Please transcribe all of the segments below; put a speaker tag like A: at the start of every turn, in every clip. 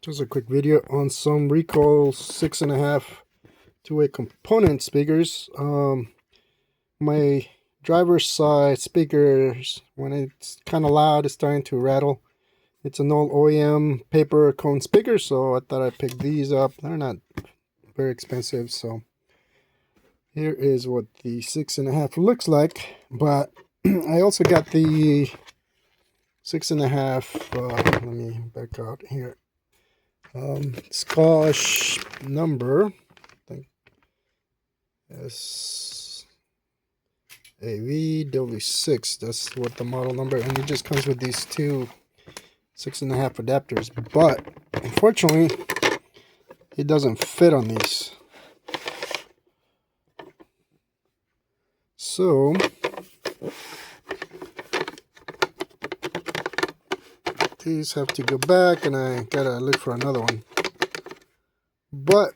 A: Just a quick video on some Recoil 6.5 two-way component speakers. My driver's side speakers, when it's kind of loud, it's starting to rattle. It's an old OEM paper cone speaker, so I thought I'd pick these up. They're not very expensive, so here is what the 6.5 looks like. But I also got the 6.5. Let me back out here. Scotch number, I think SAVW6. That's what the model number, and it just comes with these two 6.5 adapters. But unfortunately, it doesn't fit on these. So these have to go back, and I gotta look for another one. But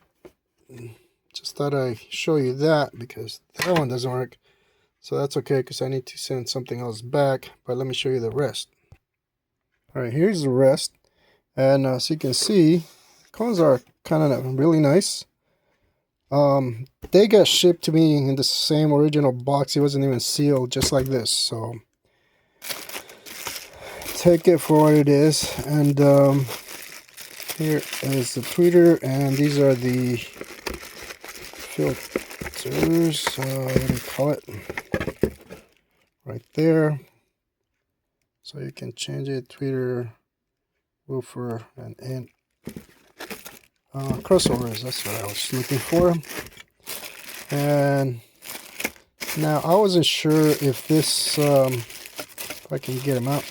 A: just thought I'd show you that because that one doesn't work. So that's okay, because I need to send something else back. But let me show you the rest. Alright, here's the rest. And as you can see, cones are kind of really nice. They got shipped to me in the same original box. It wasn't even sealed, just like this. So take it for what it is. And here is the tweeter, and these are the filters. What do you call it? Right there. So you can change it. Tweeter, woofer, and crossovers. That's what I was looking for. And now I wasn't sure if this, if I can get them out,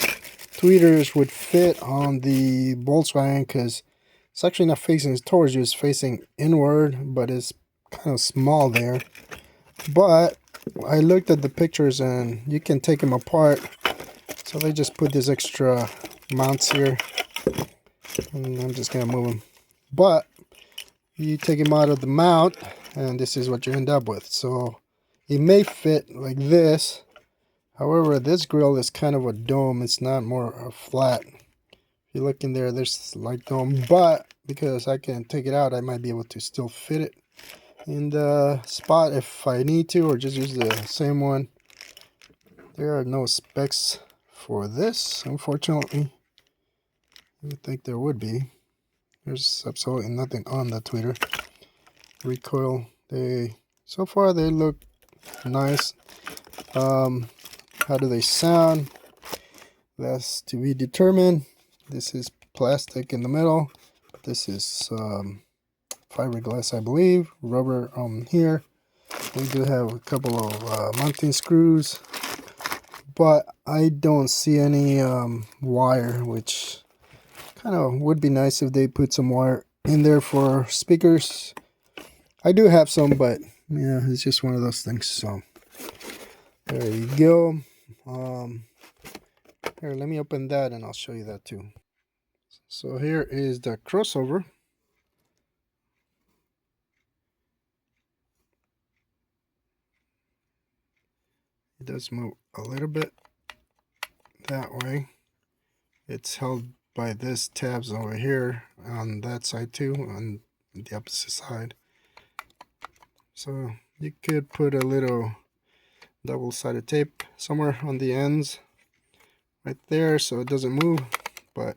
A: tweeters would fit on the Volkswagen, because it's actually not facing towards you, it's facing inward, but it's kind of small there. But I looked at the pictures and you can take them apart, so they just put these extra mounts here, and I'm just gonna move them. But you take them out of the mount, and this is what you end up with. So it may fit like this. However, this grill is kind of a dome. It's not more a flat. If you look in there, there's like dome. But because I can take it out, I might be able to still fit it in the spot if I need to, or just use the same one. There are no specs for this, unfortunately. You would think there would be. There's absolutely nothing on the tweeter. Recoil. So far they look nice. How do they sound? That's to be determined. This is plastic in the middle. This is fiberglass, I believe. Rubber on here. We do have a couple of mounting screws, but I don't see any wire, which kind of would be nice if they put some wire in there for speakers. I do have some, but yeah, it's just one of those things. So there you go. Here, let me open that and I'll show you that too. So here is the crossover. It does move a little bit that way. It's held by this tabs over here on that side too, on the opposite side. So you could put a little double-sided tape somewhere on the ends right there so it doesn't move. But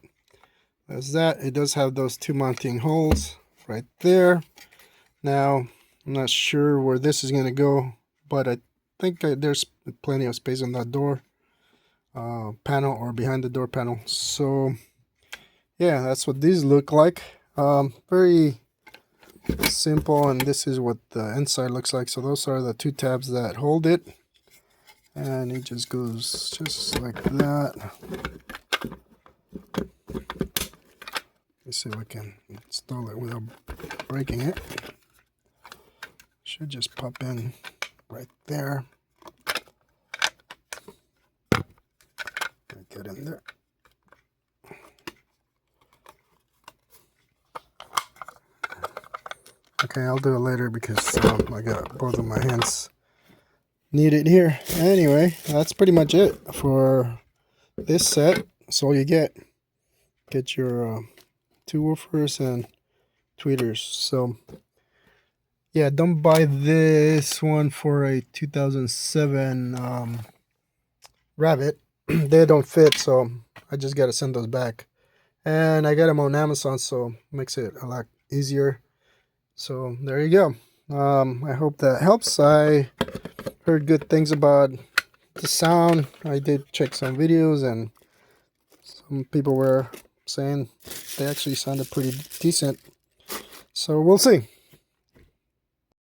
A: that's that. It does have those two mounting holes right there. Now I'm not sure where this is going to go, but I think there's plenty of space on that door panel, or behind the door panel. So yeah, that's what these look like. Very simple, and this is what the inside looks like. So those are the two tabs that hold it, and it just goes just like that. Let's see if I can install it without breaking it. Should just pop in right there. Get in there. Okay, I'll do it later because I got both of my hands needed here. Anyway, that's pretty much it for this set. That's all you get. Get your two woofers and tweeters. So yeah, don't buy this one for a 2007 Rabbit. They don't fit, so I just gotta send those back. And I got them on Amazon, so makes it a lot easier. So there you go. I hope that helps. I heard good things about the sound. I did check some videos, and some people were saying they actually sounded pretty decent. So we'll see.